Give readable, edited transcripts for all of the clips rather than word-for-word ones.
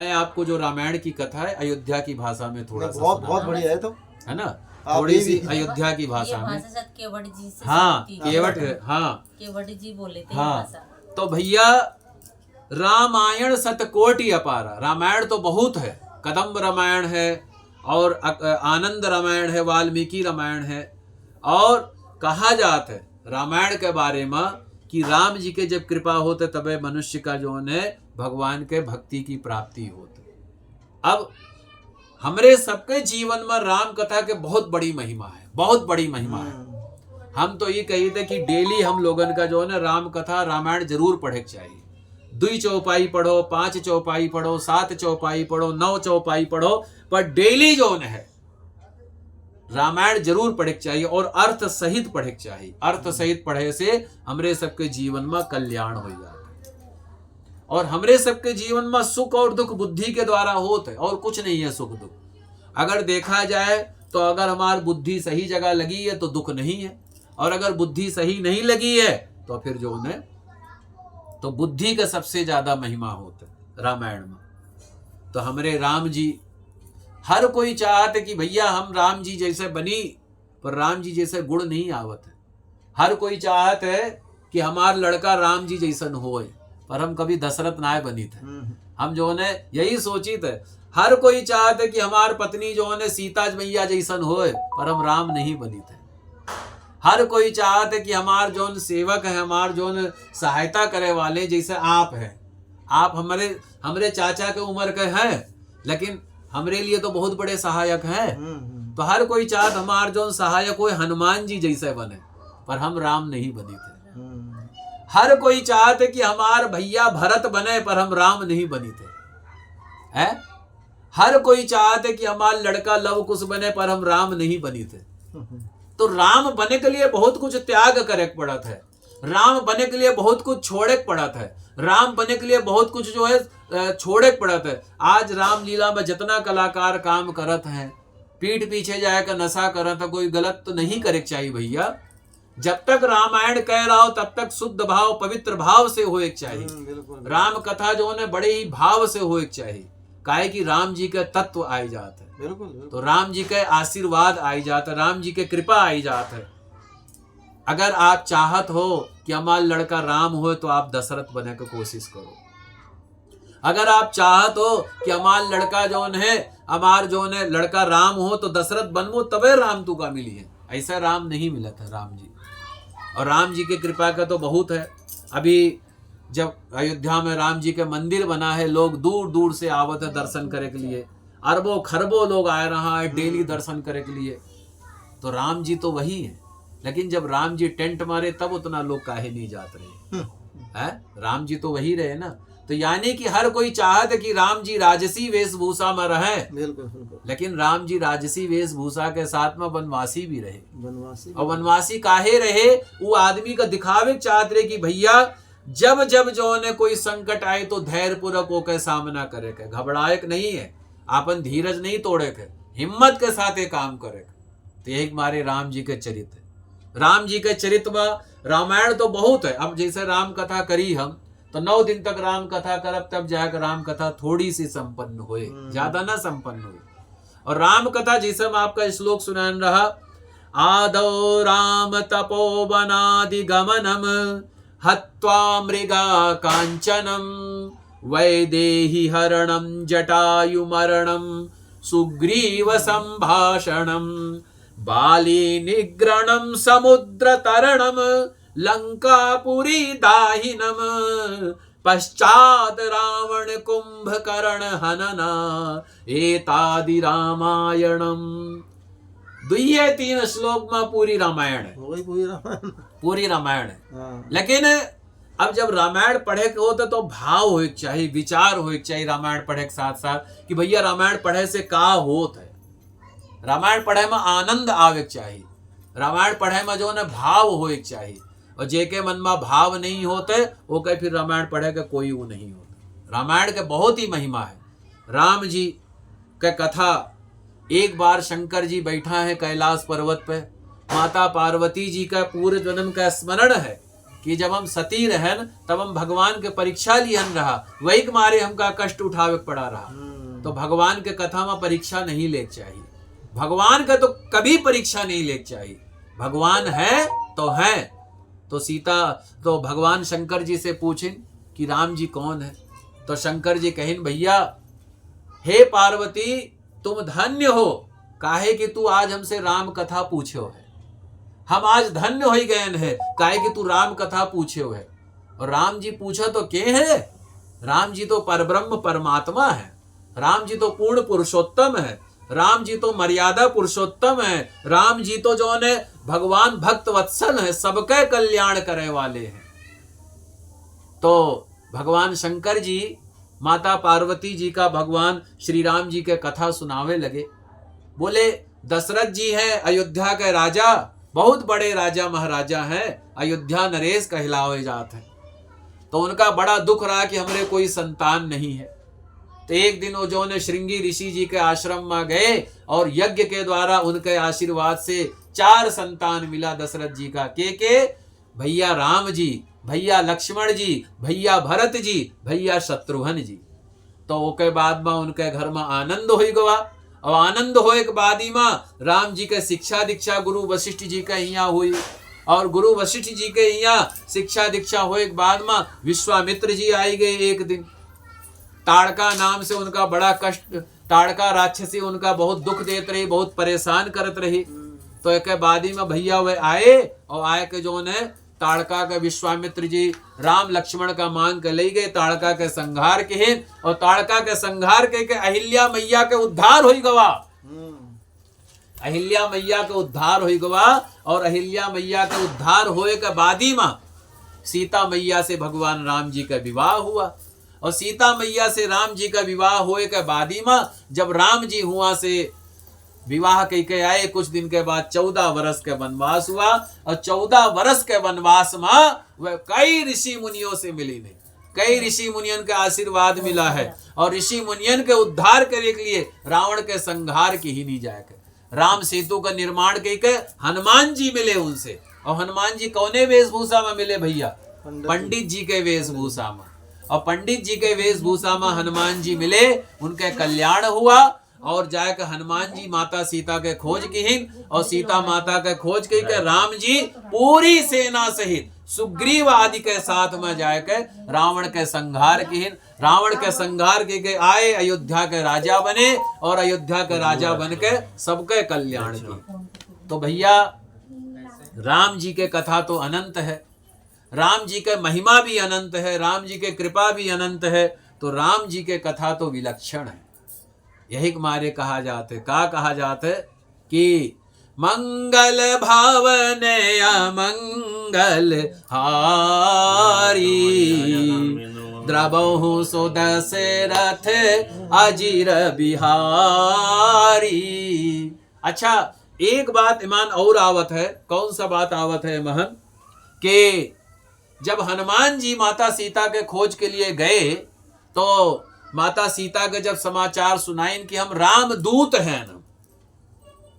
मैं आपको जो रामायण की कथा है अयोध्या की भाषा में थोड़ा सा बहुत बहुत बढ़िया है। तो है ना, थोड़ी सी अयोध्या की भाषा में। केवट जी से हाँ केवट, हाँ केवट जी बोले थे हाँ। भाषा। तो भैया रामायण सतकोटि अपारा, रामायण तो बहुत है, कदम्ब रामायण है और आनंद रामायण है, वाल्मीकि रामायण है। और कहा जाता है रामायण के बारे में कि राम जी के जब कृपा होते तबे मनुष्य का जो है भगवान के भक्ति की प्राप्ति होती। अब हमरे सबके जीवन में राम कथा के बहुत बड़ी महिमा है, बहुत बड़ी महिमा है। हम तो ये कही थे कि डेली हम लोगन का जो है ना राम कथा रामायण जरूर पढ़े चाहिए। 2 चौपाई पढ़ो, 5 चौपाई पढ़ो, 7 चौपाई पढ़ो, 9 चौपाई पढ़ो, पर डेली जो है रामायण जरूर पढ़े चाहिए और अर्थ सहित पढ़े चाहिए। अर्थ सहित पढ़े से हमरे सबके जीवन में कल्याण हो जाता है और हमरे सबके जीवन में सुख और दुख बुद्धि के द्वारा होते है और कुछ नहीं है सुख दुख। अगर देखा जाए तो अगर हमारी बुद्धि सही जगह लगी है तो दुख नहीं है, और अगर बुद्धि सही नहीं लगी है तो फिर जो है तो बुद्धि का सबसे ज्यादा महिमा होता है रामायण में। तो हमारे राम जी, हर कोई चाहते कि भैया हम राम जी जैसे बनी, पर राम जी जैसे गुण नहीं आवत है। हर कोई चाहत है कि हमार लड़का राम जी जैसन होए, पर हम कभी दशरथ ना बनी थे। हम जो है यही सोची थे। हर कोई चाहते कि हमार पत्नी जो है सीता मैया जैसन होए, पर हम राम नहीं बनी थे। हर कोई चाहते कि हमार जो सेवक है, हमार जो सहायता करे वाले जैसे आप हैं, आप हमारे चाचा के उम्र के हैं, लेकिन हमरे लिए तो बहुत बड़े सहायक हैं। तो हर कोई चाहत हमार जो सहायक हो हनुमान जी जैसे बने, पर हम राम नहीं बनी थे। हर कोई चाहते कि हमार भैया भरत बने, पर हम राम नहीं बनी थे। है हर कोई चाहते कि हमार लड़का लव कुश बने, पर हम राम नहीं बनी थे। तो राम बने के लिए बहुत कुछ त्याग करे पड़ा था, राम बने के लिए बहुत कुछ छोड़े पड़ा था, राम बने के लिए बहुत कुछ जो है छोड़े पड़ा था। आज राम लीला में जितना कलाकार काम करत हैं, पीठ पीछे जाकर नशा करत है, कोई गलत तो नहीं करे चाहिए भैया। जब तक रामायण कह रहा हो तब तक शुद्ध भाव पवित्र भाव से होए चाहिए। राम कथा जो है बड़े ही भाव से होए चाहिए, काहे कि राम जी के तत्व आई जाते हैं। बिल्कुल। तो राम जी के आशीर्वाद आई जाता है, राम जी के कृपा आई जाता है। अगर आप चाहत हो कि हमारा लड़का राम हो तो आप दशरथ बने की कोशिश करो। अगर आप चाहत हो कि हमारा लड़का जो है हमार जो है लड़का राम हो तो दशरथ बनमो, तबे राम तू का मिली है। ऐसा राम नहीं मिला था राम जी, और राम जी की कृपा का तो बहुत है। अभी जब अयोध्या में राम जी के मंदिर बना है, लोग दूर दूर से आवत है दर्शन करे के लिए, अरबों खरबों लोग आ रहा है डेली दर्शन करे के लिए। तो राम जी तो वही है, लेकिन जब राम जी टेंट मारे तब उतना लोग काहे नहीं जाते रहे हैं। राम जी तो वही रहे ना। तो यानी कि हर कोई चाहत है कि राम जी राजसी वेशभूषा में रहे, लेकिन राम जी राजसी वेशभूषा के साथ में वनवासी भी रहे। वनवासी और वनवासी काहे रहे, वो आदमी का दिखावे चाहते रहे कि भैया जब जब जो ने कोई संकट आए तो धैर्य पूर्वक होकर सामना करे के, घबराए नहीं है, आपन धीरज नहीं तोड़े के, हिम्मत के साथ ये काम करे। तो एक मारे राम जी के चरित्र, राम जी के चरित्र में रामायण तो बहुत है। अब जैसे राम कथा करी हम तो 9 दिन तक राम कथा करब, तब जाकर राम कथा थोड़ी सी संपन्न हुए, ज्यादा ना संपन्न हुई। और राम कथा जैसे हम आपका श्लोक सुनान रहा, आदौ राम तपोवनादि गमनम हत्वा मृगा कांचनम वैदेही हरणम जटायु मरणम सुग्रीव संभाषणम बाली निग्रणम समुद्र तरणम लंकापुरी दाहिनम पश्चात रावण कुंभकर्ण हनना एतादि रामायणम। 2-3 श्लोक में पूरी रामायण है, पूरी रामायण है। लेकिन अब जब रामायण पढ़े के होते तो भाव हो चाहिए, विचार हो चाहिए रामायण पढ़े के साथ साथ कि भैया रामायण पढ़े से का होत है। रामायण पढ़े में आनंद आवे चाहिए, रामायण पढ़े में जो है भाव हो चाहिए। और जेके मन में भाव नहीं होते वो कहे फिर रामायण पढ़े का कोई वो नहीं होता। रामायण के बहुत ही महिमा है। राम जी का कथा, एक बार शंकर जी बैठा है कैलाश पर्वत पे, माता पार्वती जी का पूर्व जन्म का स्मरण है कि जब हम सती रहन तब हम भगवान के परीक्षा लिहन रहा, वही के मारे हमका कष्ट उठावे पड़ा रहा। तो भगवान के कथा में परीक्षा नहीं लेक चाहिए, भगवान का तो कभी परीक्षा नहीं लेक चाहिए। भगवान है तो है। तो सीता तो भगवान शंकर जी से पूछिन कि राम जी कौन है? तो शंकर जी कहिन, भैया हे पार्वती तुम धन्य हो, काहे कि तू आज हमसे राम कथा पूछो है। हम आज धन्य हो गए हैं, काहे कि तू राम कथा पूछो है। और राम जी पूछो तो के है? राम जी तो परब्रह्म परमात्मा है, राम जी तो पूर्ण पुरुषोत्तम है, राम जी तो मर्यादा पुरुषोत्तम है, राम जी तो जो है भगवान भक्त वत्सल है, सबके कल्याण करे वाले हैं। तो भगवान शंकर जी माता पार्वती जी का भगवान श्री राम जी के कथा सुनावे लगे। बोले दशरथ जी हैं अयोध्या के राजा, बहुत बड़े राजा महाराजा हैं, अयोध्या नरेश कहलावे जाते हैं। तो उनका बड़ा दुख रहा कि हमरे कोई संतान नहीं है। तो एक दिन वो जो ने श्रृंगी ऋषि जी के आश्रम में गए और यज्ञ के द्वारा उनके आशीर्वाद से 4 संतान मिला दशरथ जी का। के भैया राम जी, भैया लक्ष्मण जी, भैया भरत जी, भैया शत्रुघ्न जी। तो ओके बाद में उनके घर में आनंद हो गवा। और आनंद होए के बाद ही माँ राम जी के शिक्षा दीक्षा गुरु वशिष्ठ जी के यहाँ हुई। और गुरु वशिष्ठ जी के यहाँ शिक्षा दीक्षा होए के बाद में विश्वामित्र जी आई गए। एक दिन ताड़का नाम से उनका बड़ा कष्ट, ताड़का राक्षसी उनका बहुत दुख देते रही, बहुत परेशान करत रही। तो एक बाद ही में भैया वे आए और आए के जो ने ताड़का के विश्वामित्र जी राम लक्ष्मण का मांग के ले गए, ताड़का के संहार के हैं। और ताड़का के संहार के अहिल्या मैया के उद्धार हो गवा। अहिल्या मैया के उद्धार हो गवा। और अहिल्या मैया के उद्धार होए के बाद ही मां सीता मैया से भगवान राम जी का विवाह हुआ। और सीता मैया से राम जी का विवाह होए के बाद ही मां जब राम जी हुआ से विवाह के आए, कुछ दिन के बाद 14 वर्ष के वनवास हुआ। और 14 वर्ष के वनवास में वह कई ऋषि मुनियों से मिली नहीं, कई ऋषि मुनियन का आशीर्वाद मिला है। और ऋषि मुनियन के उद्धार करने के लिए रावण के संहार की ही नहीं जाए, राम सेतु का निर्माण के हनुमान जी मिले उनसे। और हनुमान जी कौने वेशभूषा में मिले भैया? पंडित जी के वेशभूषा में। और पंडित जी के वेशभूषा में हनुमान जी मिले, उनके कल्याण हुआ। और जाकर हनुमान जी माता सीता के खोज की। और सीता माता के खोज की के राम जी पूरी सेना सहित सुग्रीव आदि के साथ में जाकर रावण के संहार की। रावण के संहार के आए, अयोध्या के राजा बने। और अयोध्या के राजा बन के सबके कल्याण की। तो भैया राम जी के कथा तो अनंत है, राम जी के महिमा भी अनंत है, राम जी के कृपा भी अनंत है। तो राम जी के कथा तो विलक्षण है। यही मारे कहा जाते, का कहा जाते कि मंगल भावन अमंगल हारी, द्रवहु सुदशरथ अजीर बिहारी। अच्छा एक बात ईमान और आवत है। कौन सा बात आवत है महन? कि जब हनुमान जी माता सीता के खोज के लिए गए तो माता सीता के जब समाचार सुनाइन कि हम राम दूत हैं,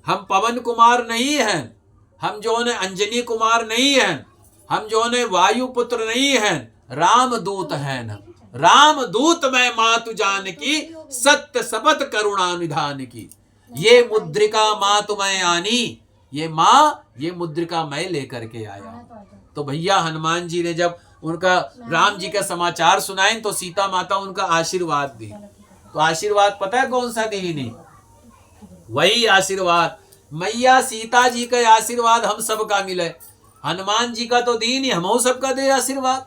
हम पवन कुमार नहीं हैं, हम जो ने अंजनी कुमार नहीं हैं, हम जो ने वायु पुत्र नहीं हैं, राम दूत हैं। राम दूत मैं मातु जान की, सत्य शपथ करुणा निधान की। ये मुद्रिका मातु मैं आनी, ये माँ ये मुद्रिका मैं लेकर के आया। तो भैया हनुमान जी ने जब उनका राम जी का समाचार सुनाए तो सीता माता उनका आशीर्वाद दी। तो आशीर्वाद पता है कौन सा दी? नहीं, वही आशीर्वाद मैया सीता जी का आशीर्वाद हम सबका मिले। हनुमान जी का तो दी नहीं, हमो सबका दे आशीर्वाद।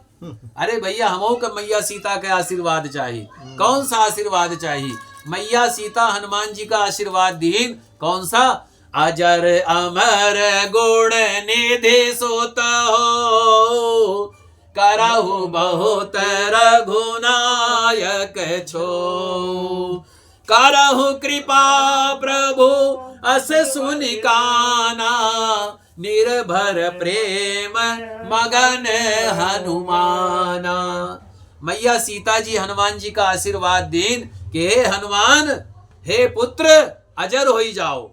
अरे भैया हमो का मैया सीता का आशीर्वाद चाहिए। कौन सा आशीर्वाद चाहिए? मैया सीता हनुमान जी का आशीर्वाद दी। कौन सा? अजर अमर गुण निधि सुत हो, करहु बहुत रघुनायक छो, करहु कृपा प्रभु अस सुनिकाना, निर्भर प्रेम मगन हनुमाना। मैया सीता जी हनुमान जी का आशीर्वाद दीन कि हे हनुमान, हे पुत्र अजर हो जाओ,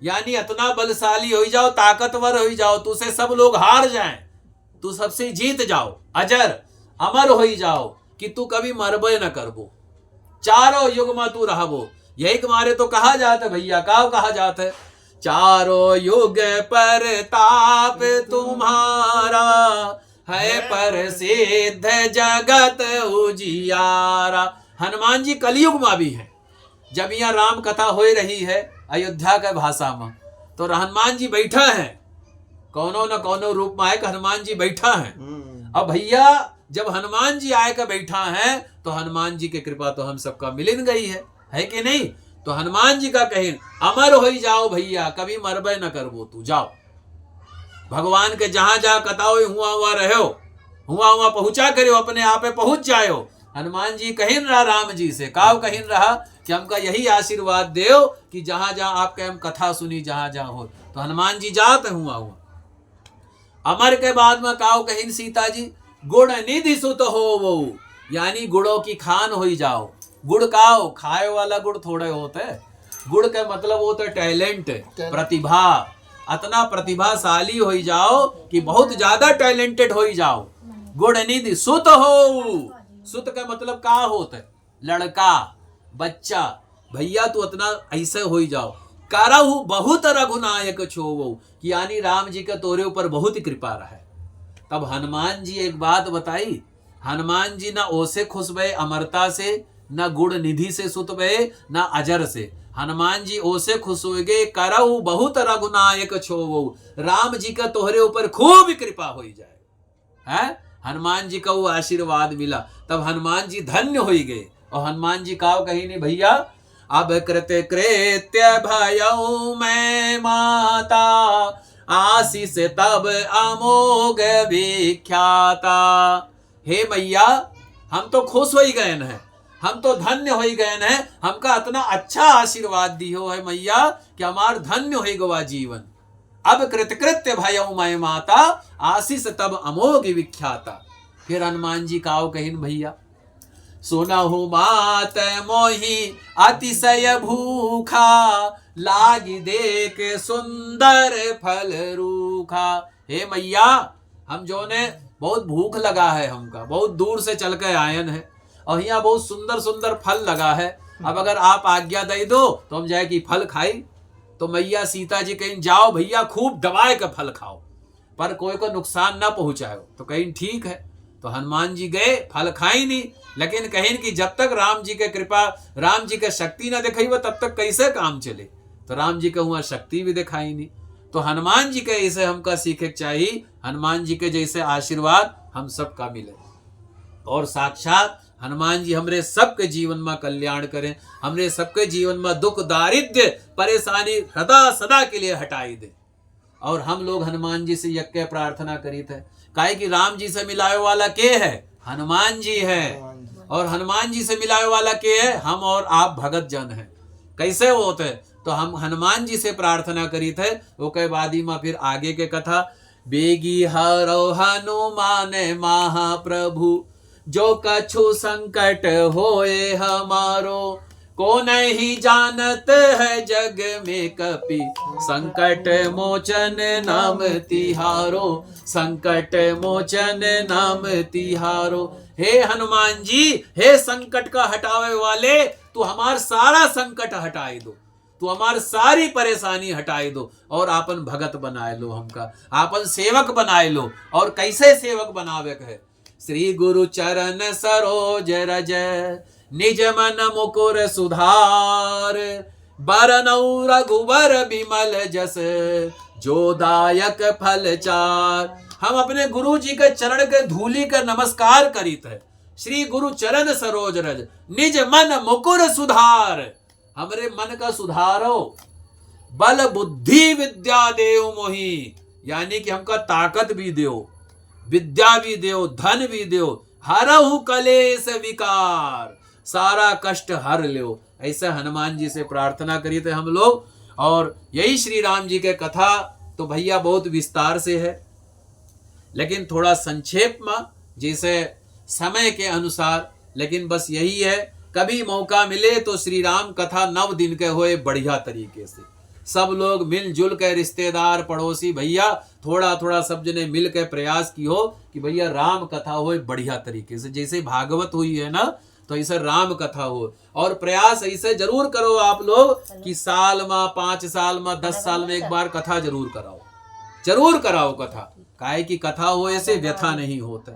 यानी इतना बलशाली हो जाओ, ताकतवर हो जाओ, तुझसे सब लोग हार जाएं, तू सबसे जीत जाओ, अजर अमर हो जाओ, कि तू कभी मरबे न करबो, चारों युग में तू रहबो। यही के मारे तो कहा जाता है भैया, का कहा जाता है, चारों युग पर ताप तुम्हारा है, प्रसिद्ध जगत उजियारा। हनुमान जी कलयुग में भी है। जब यहाँ राम कथा हो रही है अयोध्या के भाषा में, तो हनुमान जी बैठा है, कौनो न कौनो रूप में आए कि हनुमान जी बैठा है। अब भैया जब हनुमान जी आए का बैठा है, तो हनुमान जी की कृपा तो हम सबका मिलिन गई है कि नहीं। तो हनुमान जी का कहे अमर हो जाओ भैया, कभी मरबे न करबो, तू जाओ भगवान के जहां जहां कथाओ हुआ रहो, हुआ पहुंचा करो, अपने आपे पहुंच जाओ। हनुमान जी कहिन रहा राम जी से, काव कहिन रहा कि हमका यही आशीर्वाद दो कि जहां जहां आपके हम कथा सुनी, जहां जहां हो। तो हनुमान जी जाते हुआ अमर के बाद में काव कहिन सीता जी, गुड़ निधि सुत हो वो, यानी गुड़ों की खान हो जाओ। गुड़ काओ खाए वाला गुड़ थोड़े होते, गुड़ के मतलब होते टैलेंट, प्रतिभा, अतना प्रतिभाशाली हो जाओ कि बहुत ज्यादा टैलेंटेड हो जाओ। गुड़ निधि सुत हो, सुत का मतलब का होता है, लड़का बच्चा। भैया तू अतना ऐसे हो जाओ। करहु बहुत रघुनायक छोवो, कि यानी राम जी का तोरे ऊपर बहुत ही कृपा रहा है। तब हनुमान जी एक बात बताई, हनुमान जी ना ओसे खुश भये अमरता से, न गुड़ निधि से सुत भये, न अजर से। हनुमान जी ओसे खुश हो गए, करहु बहुत रघुनायक छोवो, राम जी का तोहरे ऊपर खूब कृपा हो जाए है। हनुमान जी का वो आशीर्वाद मिला, तब हनुमान जी धन्य हो गए। और हनुमान जी का कही नहीं भैया, अब कृत कृत्य भयऊ मैं माता, आशीष तब अमोघ विख्याता। हे मैया हम तो खुश हो गए हैं, हम तो धन्य हो गए हैं, हमका इतना अच्छा आशीर्वाद दियो है मैया कि हमार धन्य हो गवा जीवन। अब कृतकृत्य भयऊ मैं माता, आशीष तब अमोघ विख्याता। फिर हनुमान जी काव कहिन भैया, सुनहु मात मोहि अतिशय भूखा, लागी देख सुंदर फल रूखा। हे मैया हम जो ने बहुत भूख लगा है, हमका बहुत दूर से चल के आयन है, और यहाँ बहुत सुंदर सुंदर फल लगा है। अब अगर आप आज्ञा दे दो तो हम जाए कि फल खाई। तो मैया सीता जी कहीं जाओ भैया खूब दबाए का फल खाओ, पर कोई को नुकसान ना पहुंचाओ। तो कहीं ठीक है। तो हनुमान जी गए, फल खाई नहीं, लेकिन कहीं कि जब तक राम जी के कृपा, राम जी के शक्ति ना दिखाई वो, तब तक कैसे काम चले। तो राम जी के हुआ शक्ति भी दिखाई नहीं। तो हनुमान जी के ऐसे हमका सीखे चाहिए, हनुमान जी के जैसे आशीर्वाद हम सबका मिले, और साक्षात हनुमान जी हमरे सबके जीवन में कल्याण करें, हमरे सबके जीवन में दुख दारिद्र्य परेशानी सदा सदा के लिए हटाई दे। और हम लोग हनुमान जी से यज्ञ प्रार्थना करी थे, काहे कि राम जी से मिलावे वाला के है, हनुमान जी है, और हनुमान जी से मिलावे वाला के है, हम और आप भगत जन हैं। कैसे होते? तो हम हनुमान जी से प्रार्थना करी थे। वो के बादी में फिर आगे के कथा, बेगी हरो हनुमान महाप्रभु, जो कछु संकट होए हमारो, को नहीं जानत है जग में कपि, संकट मोचन नाम तिहारो, संकट मोचन नाम तिहारो। हे हनुमान जी, हे संकट का हटावे वाले, तू हमार सारा संकट हटाई दो, तू हमार सारी परेशानी हटाई दो, और आपन भगत बनाए लो, हमका आपन सेवक बनाए लो। और कैसे सेवक बनावे है? श्री गुरु चरण सरोज रज, निज मन मुकुर सुधार, बरनऊ रघुबर बिमल जस, जो दायक फल चार। हम अपने गुरु जी के चरण के धूली का नमस्कार करीत है। श्री गुरु चरण सरोज रज, निज मन मुकुर सुधार, हमरे मन का सुधारो, बल बुद्धि विद्या देव मोहि, यानी कि हमका ताकत भी दो, विद्या भी दो, धन भी दो, हरहु कलेश विकार, सारा कष्ट हर लो। ऐसा हनुमान जी से प्रार्थना करी थे हम लोग। और यही श्री राम जी के कथा तो भैया बहुत विस्तार से है, लेकिन थोड़ा संक्षेप में जैसे समय के अनुसार, लेकिन बस यही है, कभी मौका मिले तो श्री राम कथा 9 दिन के होए बढ़िया तरीके से, सब लोग मिलजुल के रिश्तेदार पड़ोसी भैया थोड़ा थोड़ा सब जने मिल के प्रयास की हो कि भैया राम कथा हो बढ़िया तरीके से, जैसे भागवत हुई है ना तो ऐसे राम कथा हो। और प्रयास ऐसे जरूर करो आप लोग कि साल में 5 साल में 10 साल में एक बार कथा जरूर कराओ, जरूर कराओ कथा। काहे की कथा होए से व्यथा नहीं होता,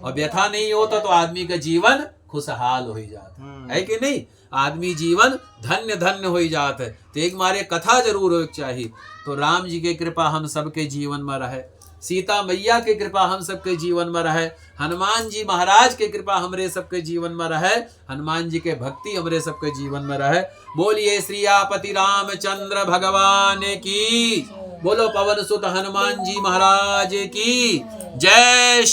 और व्यथा नहीं होता तो आदमी का जीवन खुशहाल हो जाता है कि नहीं, आदमी जीवन धन्य धन्य हो जाता है। तो एक मारे कथा जरूर हो चाहिए। तो राम जी की कृपा हम सबके जीवन में रहे, सीता मैया की कृपा हम सबके जीवन में रहे, हनुमान जी महाराज की कृपा हमरे सबके जीवन में रहे, हनुमान जी के भक्ति हमरे सबके जीवन में रहे। बोलिए श्रीयापति रामचंद्र भगवान की, बोलो पवन सुत हनुमान जी महाराज की जय।